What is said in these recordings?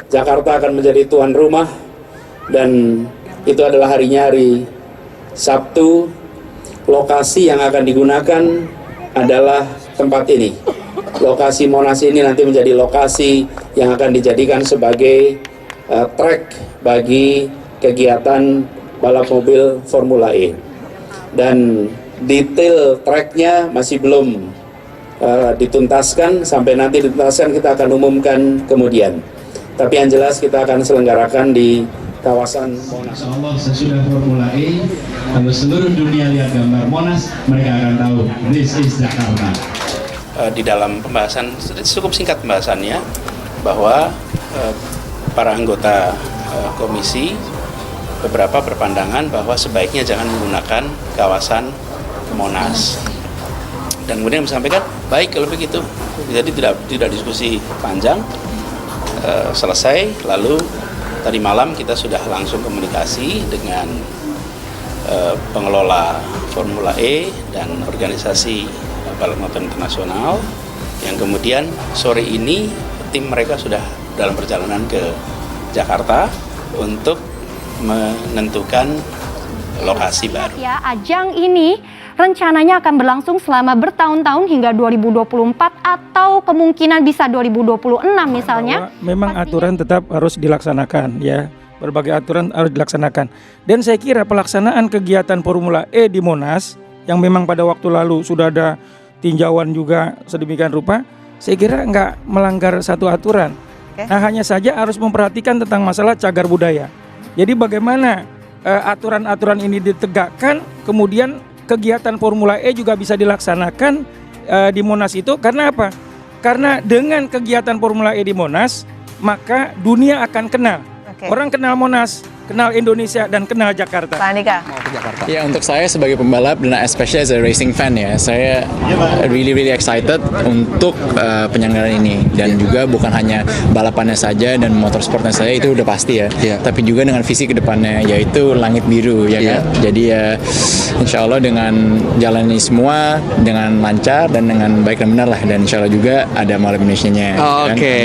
Jakarta akan menjadi tuan rumah, dan itu adalah harinya hari Sabtu. Lokasi yang akan digunakan adalah tempat ini. Lokasi Monas ini nanti menjadi lokasi yang akan dijadikan sebagai track bagi kegiatan balap mobil Formula E. Dan detail tracknya masih belum dituntaskan. Sampai nanti dituntaskan kita akan umumkan kemudian. Tapi yang jelas kita akan selenggarakan di kawasan Monas. Insya Allah sesudah Formula E, kalau seluruh dunia lihat gambar Monas, mereka akan tahu this is Jakarta. Di dalam pembahasan, cukup singkat pembahasannya, bahwa para anggota komisi beberapa berpandangan bahwa sebaiknya jangan menggunakan kawasan Monas. Dan kemudian disampaikan, baik kalau begitu. Jadi tidak diskusi panjang, selesai. Lalu tadi malam kita sudah langsung komunikasi dengan pengelola Formula E dan organisasi balap motor internasional, yang kemudian sore ini tim mereka sudah dalam perjalanan ke Jakarta untuk menentukan lokasi baru. Ya, ajang ini rencananya akan berlangsung selama bertahun-tahun hingga 2024 atau kemungkinan bisa 2026 misalnya. Bahwa memang aturan tetap harus dilaksanakan ya. Berbagai aturan harus dilaksanakan. Dan saya kira pelaksanaan kegiatan Formula E di Monas yang memang pada waktu lalu sudah ada tinjauan juga sedemikian rupa, saya kira nggak melanggar satu aturan. Nah, hanya saja harus memperhatikan tentang masalah cagar budaya. Jadi bagaimana aturan-aturan ini ditegakkan, kemudian kegiatan Formula E juga bisa dilaksanakan di Monas itu. Karena apa? Karena dengan kegiatan Formula E di Monas, maka dunia akan kenal. Orang kenal Monas, kenal Indonesia, dan kenal Jakarta. Pak Andika. Mau ke Jakarta. Ya, untuk saya sebagai pembalap dan especially as a racing fan ya, saya really excited untuk penyelenggaraan ini. Dan juga bukan hanya balapannya saja dan motorsportnya saya itu udah pasti ya, tapi juga dengan visi ke depannya, yaitu langit biru ya kan. Jadi ya insya Allah dengan jalan ini semua dengan lancar dan dengan baik dan benar lah, dan insya Allah juga ada malam Indonesianya. Oke.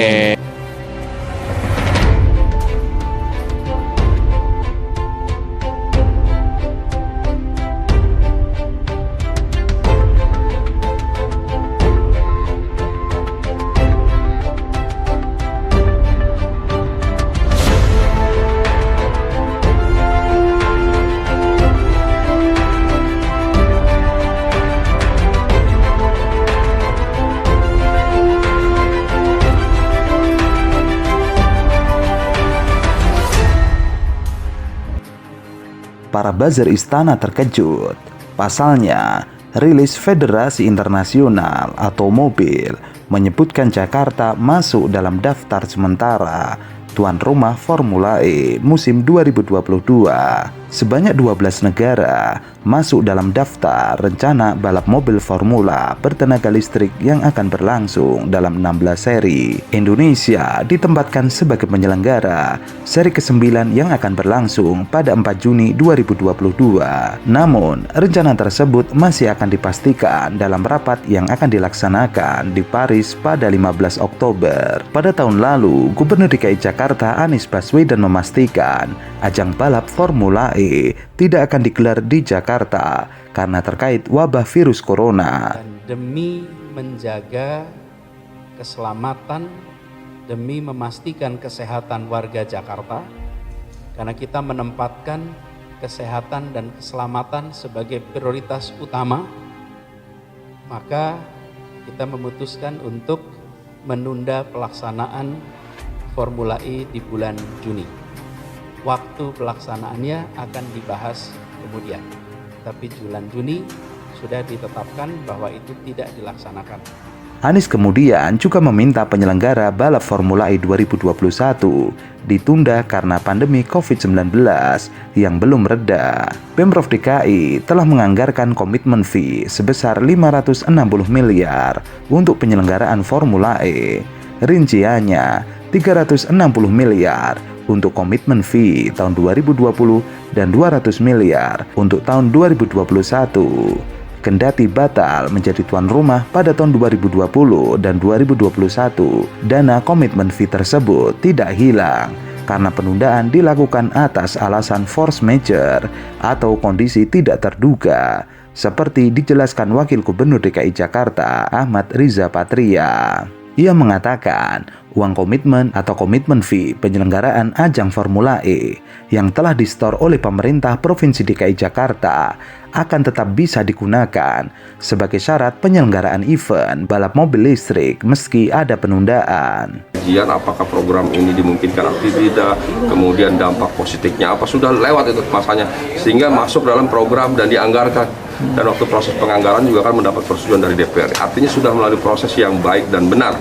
Para buzzer istana terkejut. Pasalnya, rilis Federasi Internasional Automobil menyebutkan Jakarta masuk dalam daftar sementara tuan rumah Formula E musim 2022. Sebanyak 12 negara masuk dalam daftar rencana balap mobil formula bertenaga listrik yang akan berlangsung dalam 16 seri. Indonesia ditempatkan sebagai penyelenggara seri ke-9 yang akan berlangsung pada 4 Juni 2022. Namun, rencana tersebut masih akan dipastikan dalam rapat yang akan dilaksanakan di Paris pada 15 Oktober. Pada tahun lalu, Gubernur DKI Jakarta Anies Baswedan memastikan ajang balap Formula E tidak akan digelar di Jakarta karena terkait wabah virus corona. Dan demi menjaga keselamatan, demi memastikan kesehatan warga Jakarta, karena kita menempatkan kesehatan dan keselamatan sebagai prioritas utama, maka kita memutuskan untuk menunda pelaksanaan Formula E di bulan Juni. Waktu pelaksanaannya akan dibahas kemudian, tapi bulan Juni sudah ditetapkan bahwa itu tidak dilaksanakan. Anies kemudian juga meminta penyelenggara balap Formula E 2021 ditunda karena pandemi COVID-19 yang belum reda. Pemprov DKI telah menganggarkan komitmen fee sebesar 560 miliar untuk penyelenggaraan Formula E. Rinciannya 360 miliar untuk komitmen fee tahun 2020 dan 200 miliar untuk tahun 2021. Kendati batal menjadi tuan rumah pada tahun 2020 dan 2021, dana komitmen fee tersebut tidak hilang karena penundaan dilakukan atas alasan force majeure atau kondisi tidak terduga, seperti dijelaskan Wakil Gubernur DKI Jakarta Ahmad Riza Patria. Ia mengatakan uang komitmen atau komitmen fee penyelenggaraan ajang Formula E yang telah disetor oleh pemerintah Provinsi DKI Jakarta akan tetap bisa digunakan sebagai syarat penyelenggaraan event balap mobil listrik meski ada penundaan. Kajian apakah program ini dimungkinkan atau tidak, kemudian dampak positifnya apa, sudah lewat itu masanya, sehingga masuk dalam program dan dianggarkan. Dan waktu proses penganggaran juga kan mendapat persetujuan dari DPR. Artinya sudah melalui proses yang baik dan benar.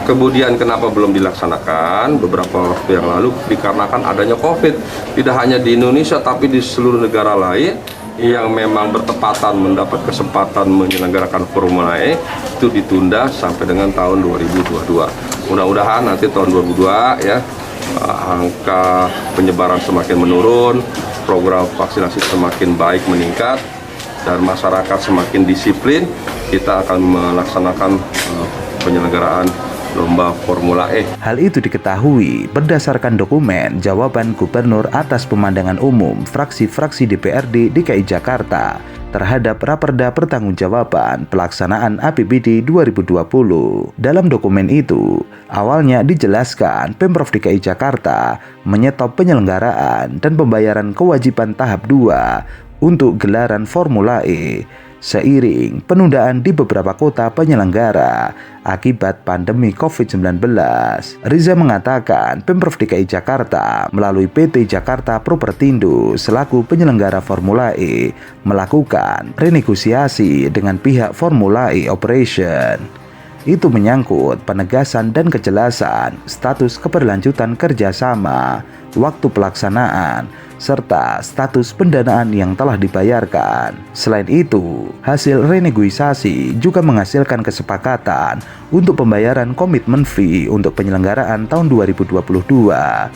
Kemudian kenapa belum dilaksanakan beberapa waktu yang lalu? Dikarenakan adanya COVID. Tidak hanya di Indonesia tapi di seluruh negara lain yang memang bertepatan mendapat kesempatan menyelenggarakan Formula E itu ditunda sampai dengan tahun 2022. Mudah-mudahan nanti tahun 2022 ya angka penyebaran semakin menurun, program vaksinasi semakin baik meningkat, dan masyarakat semakin disiplin, kita akan melaksanakan penyelenggaraan lomba Formula E. Hal itu diketahui berdasarkan dokumen jawaban Gubernur atas pemandangan umum fraksi-fraksi DPRD DKI Jakarta terhadap Raperda Pertanggungjawaban Pelaksanaan APBD 2020. Dalam dokumen itu, awalnya dijelaskan Pemprov DKI Jakarta menyetop penyelenggaraan dan pembayaran kewajiban tahap 2 untuk gelaran Formula E seiring penundaan di beberapa kota penyelenggara akibat pandemi COVID-19. Riza mengatakan Pemprov DKI Jakarta melalui PT Jakarta Propertindo selaku penyelenggara Formula E melakukan renegosiasi dengan pihak Formula E Operation. Itu menyangkut penegasan dan kejelasan status keberlanjutan kerjasama, waktu pelaksanaan, serta status pendanaan yang telah dibayarkan. Selain itu, hasil renegosiasi juga menghasilkan kesepakatan untuk pembayaran komitmen fee untuk penyelenggaraan tahun 2022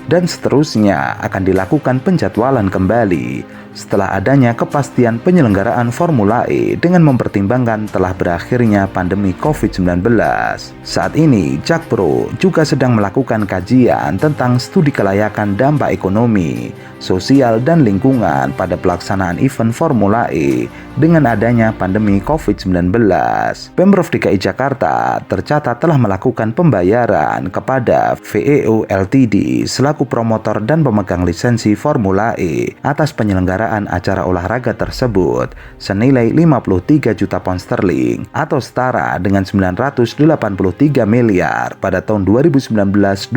dan seterusnya akan dilakukan penjadwalan kembali setelah adanya kepastian penyelenggaraan Formula E dengan mempertimbangkan telah berakhirnya pandemi COVID-19. Saat ini, Jakpro juga sedang melakukan kajian tentang studi kelayakan dampak ekonomi, sosial, dan lingkungan pada pelaksanaan event Formula E dengan adanya pandemi COVID-19. Pemprov DKI Jakarta tercatat telah melakukan pembayaran kepada VEO Ltd selaku promotor dan pemegang lisensi Formula E atas penyelenggaraan acara olahraga tersebut senilai 53 juta pound sterling atau setara dengan 983 miliar pada tahun 2019-2022.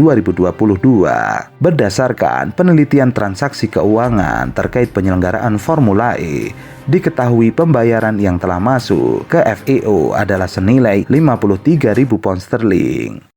Berdasarkan penelitian transaksi keuangan terkait penyelenggaraan Formula E, diketahui pembayaran yang telah masuk ke FEO adalah senilai 53.000 pound sterling.